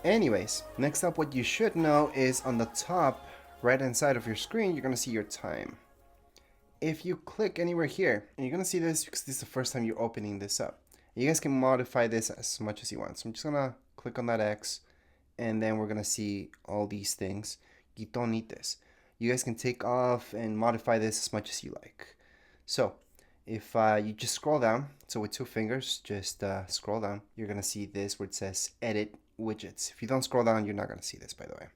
Anyways, next up, what you should know is on the top right hand side of your screen, you're gonna see your time. If you click anywhere here, and you're gonna see this because this is the first time you're opening this up. You guys can modify this as much as you want. So I'm just gonna click on that X, and then we're gonna see all these things. You don't need this. You guys can take off and modify this as much as you like. So if you just scroll down, so with two fingers, just scroll down, you're gonna see this where it says edit widgets. If you don't scroll down, you're not gonna see this, by the way.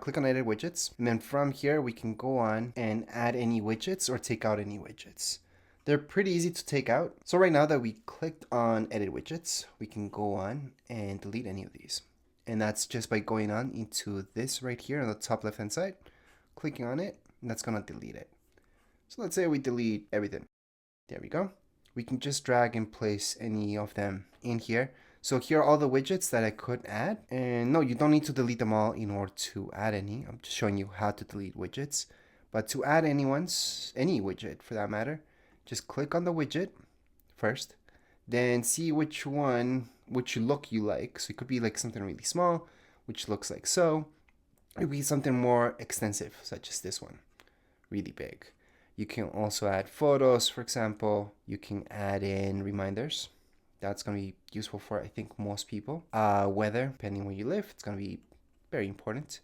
Click on edit widgets, and then from here we can go on and add any widgets or take out any widgets. They're pretty easy to take out. So right now that we clicked on edit widgets, we can go on and delete any of these. And that's just by going on into this right here on the top left hand side, clicking on it, and that's gonna delete it. So let's say we delete everything. There we go. We can just drag and place any of them in here. So here are all the widgets that I could add. And no, you don't need to delete them all in order to add any. I'm just showing you how to delete widgets. But to add any widget for that matter, just click on the widget first. Then see which look you like. So it could be like something really small, which looks like so. It could be something more extensive, such as this one, really big. You can also add photos, for example. You can add in reminders. That's going to be useful for, I think, most people. Weather, depending where you live, it's going to be very important.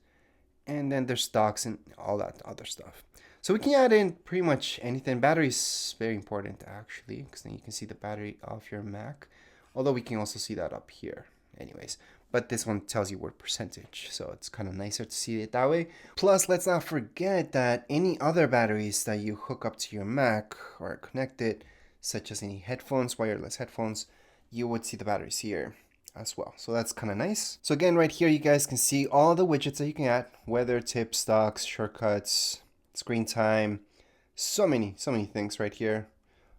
And then there's stocks and all that other stuff. So we can add in pretty much anything. Battery is very important, actually, because then you can see the battery of your Mac. Although we can also see that up here. Anyways, but this one tells you what percentage, so it's kind of nicer to see it that way. Plus, let's not forget that any other batteries that you hook up to your Mac or connected, such as any headphones, wireless headphones, you would see the batteries here as well. So that's kind of nice. So again, right here, you guys can see all the widgets that you can add: weather, tips, stocks, shortcuts, screen time, so many things right here.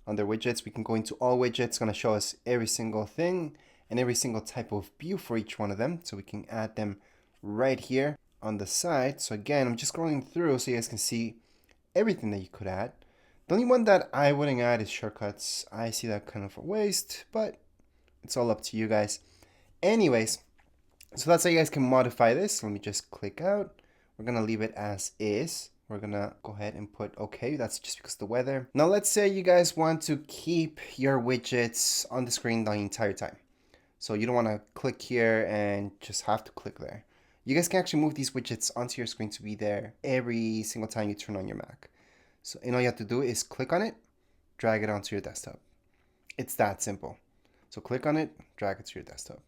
Under widgets, we can go into all widgets. It's going to show us every single thing and every single type of view for each one of them. So we can add them right here on the side. So again, I'm just scrolling through so you guys can see everything that you could add. The only one that I wouldn't add is shortcuts. I see that kind of a waste, but it's all up to you guys. Anyways, so that's how you guys can modify this. Let me just click out. We're going to leave it as is. We're gonna go ahead and put okay. That's just because of the weather. Now let's say you guys want to keep your widgets on the screen the entire time. So you don't want to click here and just have to click there. You guys can actually move these widgets onto your screen to be there every single time you turn on your Mac. So all you have to do is click on it, drag it onto your desktop. It's that simple. So click on it, drag it to your desktop.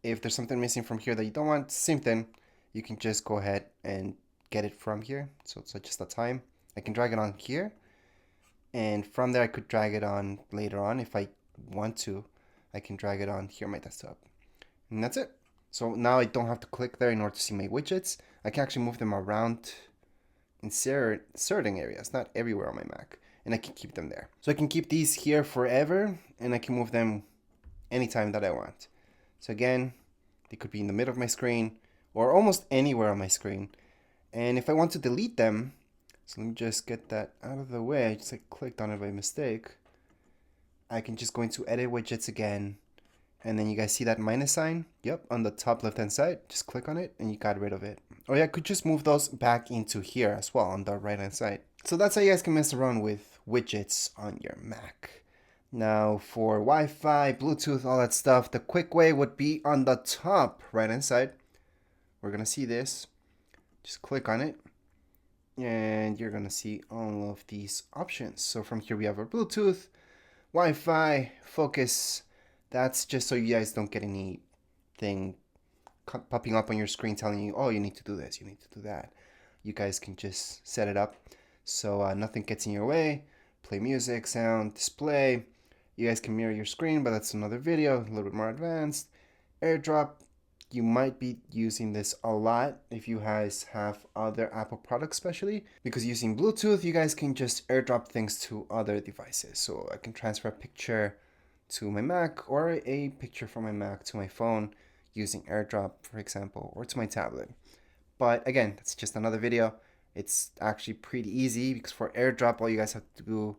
If there's something missing from here that you don't want, same thing. You can just go ahead and get it from here. So it's just the time. I can drag it on here, and from there I could drag it on later on if I want to. I can drag it on here on my desktop, and that's it. So now I don't have to click there in order to see my widgets. I can actually move them around in certain areas, not everywhere on my Mac, and I can keep them there. So I can keep these here forever, and I can move them anytime that I want. So again, they could be in the middle of my screen or almost anywhere on my screen. And if I want to delete them, so let me just get that out of the way. I just clicked on it by mistake. I can just go into edit widgets again. And then you guys see that minus sign? Yep, on the top left hand side. Just click on it and you got rid of it. Or yeah, I could just move those back into here as well on the right hand side. So that's how you guys can mess around with widgets on your Mac. Now for Wi-Fi, Bluetooth, all that stuff, the quick way would be on the top right hand side. We're going to see this. Just click on it and you're gonna see all of these options. So from here we have our Bluetooth, Wi-Fi, focus. That's just so you guys don't get anything popping up on your screen telling you, oh, you need to do this, you need to do that. You guys can just set it up so nothing gets in your way. Play music, sound, display. You guys can mirror your screen, but that's another video, a little bit more advanced. AirDrop. You might be using this a lot if you guys have other Apple products, especially because using Bluetooth, you guys can just airdrop things to other devices. So I can transfer a picture to my Mac or a picture from my Mac to my phone using AirDrop, for example, or to my tablet. But again, that's just another video. It's actually pretty easy because for AirDrop, all you guys have to do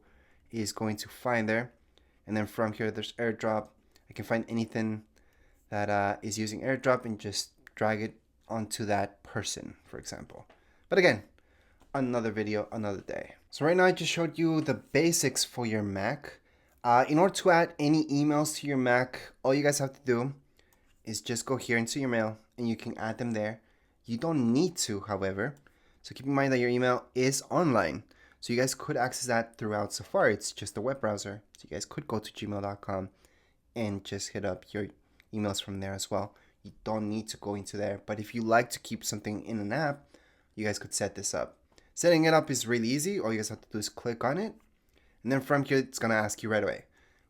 is going to find there. And then from here, there's AirDrop. I can find anything that is using AirDrop and just drag it onto that person, for example. But again, another video, another day. So right now I just showed you the basics for your Mac. In order to add any emails to your Mac, all you guys have to do is just go here into your mail and you can add them there. You don't need to, however. So keep in mind that your email is online. So you guys could access that throughout Safari. It's just a web browser. So you guys could go to gmail.com and just hit up your emails from there as well. You don't need to go into there. But if you like to keep something in an app, you guys could set this up. Setting it up is really easy. All you guys have to do is click on it. And then from here, it's going to ask you right away,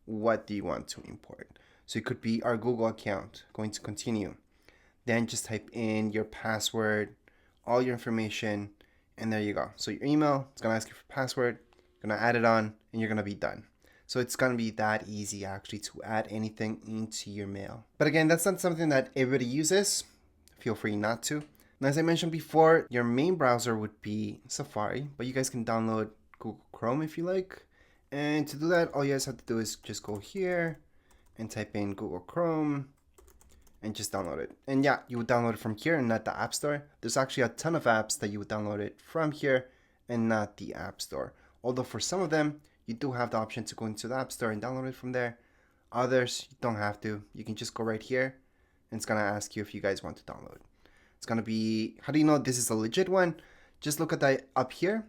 what do you want to import? So it could be our Google account. Going to continue. Then just type in your password, all your information, and there you go. So your email, it's going to ask you for password. You're going to add it on, and you're going to be done. So it's going to be that easy actually to add anything into your mail. But again, that's not something that everybody uses. Feel free not to. And as I mentioned before, your main browser would be Safari, but you guys can download Google Chrome if you like. And to do that, all you guys have to do is just go here and type in Google Chrome and just download it. And yeah, you would download it from here and not the App Store. There's actually a ton of apps that you would download it from here and not the App Store. Although for some of them, you do have the option to go into the App Store and download it from there. Others, you don't have to. You can just go right here and it's gonna ask you if you guys want to download. It's gonna be, how do you know this is a legit one? Just look at that up here.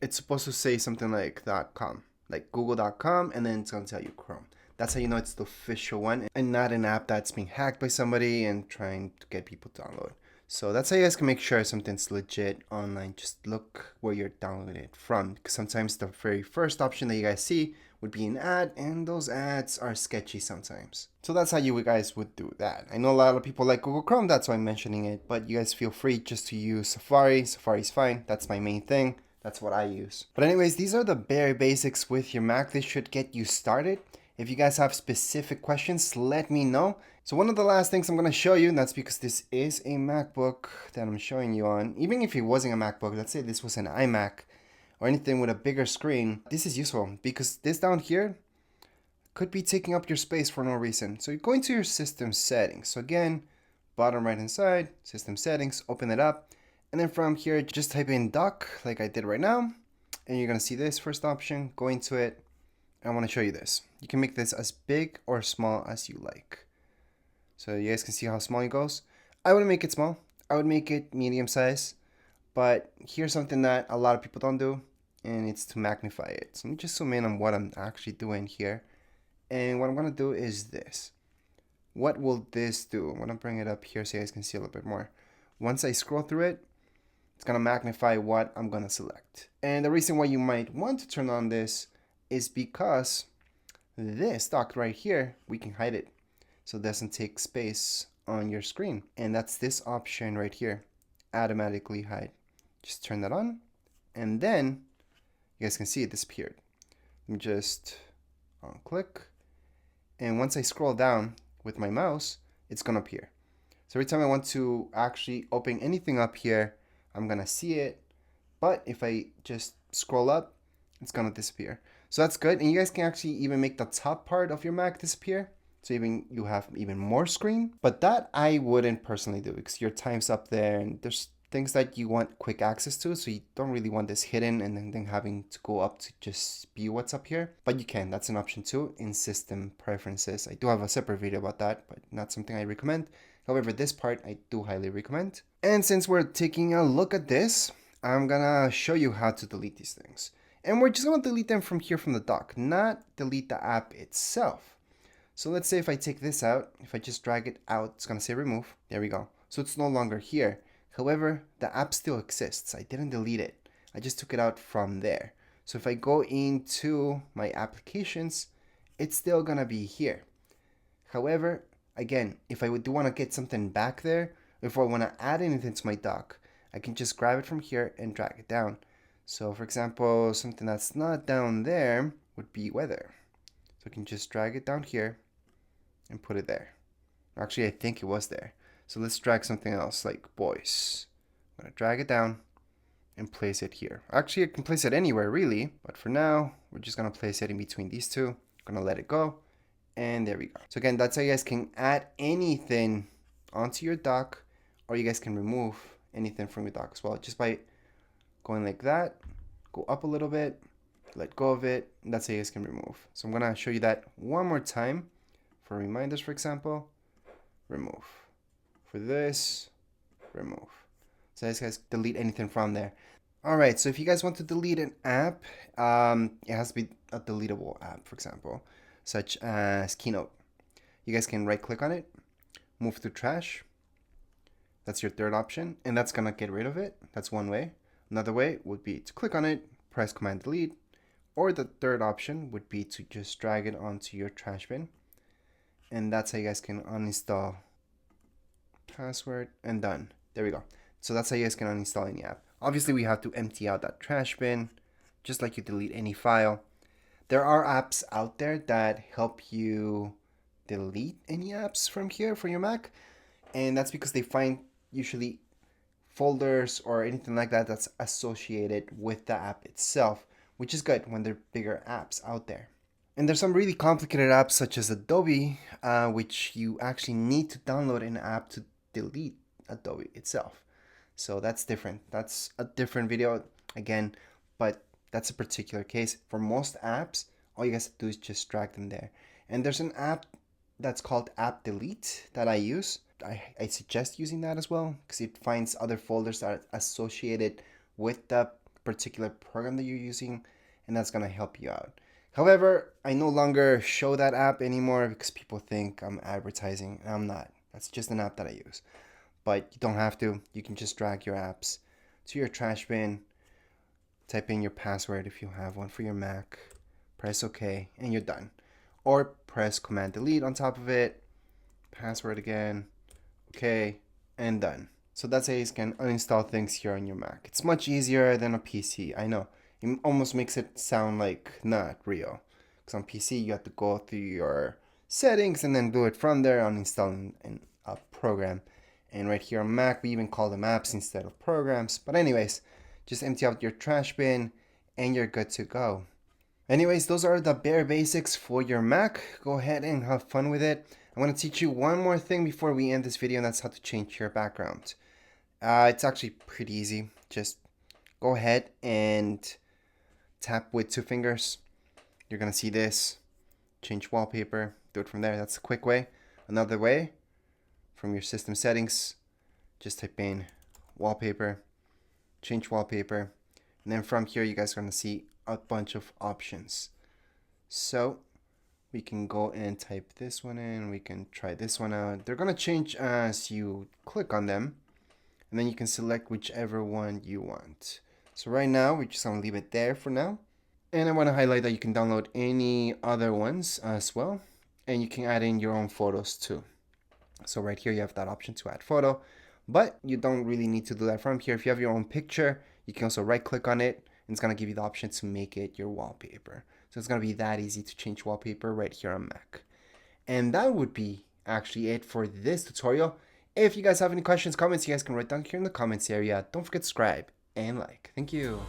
It's supposed to say something like .com, like google.com, and then it's gonna tell you Chrome. That's how you know it's the official one and not an app that's being hacked by somebody and trying to get people to download. So that's how you guys can make sure something's legit online. Just look where you're downloading it from, because sometimes the very first option that you guys see would be an ad, and those ads are sketchy sometimes. So that's how you guys would do that. I know a lot of people like Google Chrome, that's why I'm mentioning it, but you guys feel free just to use Safari. Safari's fine. That's my main thing. That's what I use. But anyways, these are the bare basics with your Mac. This should get you started. If you guys have specific questions, let me know. So one of the last things I'm going to show you, and that's because this is a MacBook that I'm showing you on. Even if it wasn't a MacBook, let's say this was an iMac or anything with a bigger screen, this is useful because this down here could be taking up your space for no reason. So you go into your system settings. So again, bottom right hand side, system settings, open it up. And then from here, just type in dock like I did right now. And you're going to see this first option, go into it. I want to show you this. You can make this as big or small as you like. So you guys can see how small it goes. I wouldn't make it small. I would make it medium size. But here's something that a lot of people don't do, and it's to magnify it. So let me just zoom in on what I'm actually doing here. And what I'm going to do is this. What will this do? I'm going to bring it up here so you guys can see a little bit more. Once I scroll through it, it's going to magnify what I'm going to select. And the reason why you might want to turn on this is because this dock right here, we can hide it so it doesn't take space on your screen. And that's this option right here, automatically hide. Just turn that on, and then you guys can see it disappeared. Let me just click, and once I scroll down with my mouse, it's gonna appear. So every time I want to actually open anything up here, I'm gonna see it, but if I just scroll up, it's gonna disappear. So that's good, and you guys can actually even make the top part of your Mac disappear, so even you have even more screen. But that I wouldn't personally do because your time's up there, and there's things that you want quick access to, so you don't really want this hidden and then having to go up to just be what's up here. But you can, that's an option too in system preferences. I do have a separate video about that, but not something I recommend. However, this part I do highly recommend. And since we're taking a look at this, I'm gonna show you how to delete these things. And we're just gonna delete them from here from the dock, not delete the app itself. So let's say if I take this out, if I just drag it out, it's gonna say remove. There we go. So it's no longer here. However, the app still exists. I didn't delete it. I just took it out from there. So if I go into my applications, it's still gonna be here. However, again, if I do wanna get something back there, if I wanna add anything to my dock, I can just grab it from here and drag it down. So for example, something that's not down there would be weather. So I can just drag it down here and put it there. Actually, I think it was there. So let's drag something else like boys. I'm gonna drag it down and place it here. Actually, I can place it anywhere really, but for now, we're just gonna place it in between these two. I'm gonna let it go. And there we go. So again, that's how you guys can add anything onto your dock, or you guys can remove anything from your dock as well, just by going like that, go up a little bit, let go of it, and that's how you guys can remove. So I'm gonna show you that one more time. For reminders, for example, remove. For this, remove. So you guys delete anything from there. Alright, so if you guys want to delete an app, it has to be a deletable app, for example, such as Keynote. You guys can right click on it, move to trash. That's your third option, and that's gonna get rid of it. That's one way. Another way would be to click on it, press Command Delete, or the third option would be to just drag it onto your trash bin. And that's how you guys can uninstall password, and done. There we go. So that's how you guys can uninstall any app. Obviously, we have to empty out that trash bin, just like you delete any file. There are apps out there that help you delete any apps from here for your Mac, and that's because they find usually folders or anything like that that's associated with the app itself, which is good when there are bigger apps out there. And there's some really complicated apps such as Adobe, which you actually need to download an app to delete Adobe itself. So that's different. That's a different video again, but that's a particular case. For most apps, all you guys have to do is just drag them there. And there's an app that's called App Delete that I use. I suggest using that as well because it finds other folders that are associated with the particular program that you're using, and that's gonna help you out. However, I no longer show that app anymore because people think I'm advertising, and I'm not. That's just an app that I use. But you don't have to. You can just drag your apps to your trash bin, type in your password if you have one for your Mac, press OK, and you're done. Or press Command Delete on top of it, password again, OK, and done. So that's how you can uninstall things here on your Mac. It's much easier than a PC, I know. It almost makes it sound like not real. Because on PC, you have to go through your settings and then do it from there, uninstalling a program. And right here on Mac, we even call them apps instead of programs. But anyways, just empty out your trash bin and you're good to go. Anyways, those are the bare basics for your Mac. Go ahead and have fun with it. I want to teach you one more thing before we end this video, and that's how to change your background. It's actually pretty easy. Just go ahead and tap with 2 fingers. You're going to see this. Change wallpaper. Do it from there. That's a quick way. Another way, from your system settings, just type in wallpaper, change wallpaper, and then from here you guys are going to see a bunch of options. So we can go and type this one in, we can try this one out. They're going to change as you click on them, and then you can select whichever one you want. So right now we're just going to leave it there for now, and I want to highlight that you can download any other ones as well, and you can add in your own photos too. So right here you have that option to add photo, but you don't really need to do that from here. If you have your own picture, you can also right click on it, and it's going to give you the option to make it your wallpaper. So it's going to be that easy to change wallpaper right here on Mac. And that would be actually it for this tutorial. If you guys have any questions, comments, you guys can write down here in the comments area. Don't forget to subscribe and like. Thank you.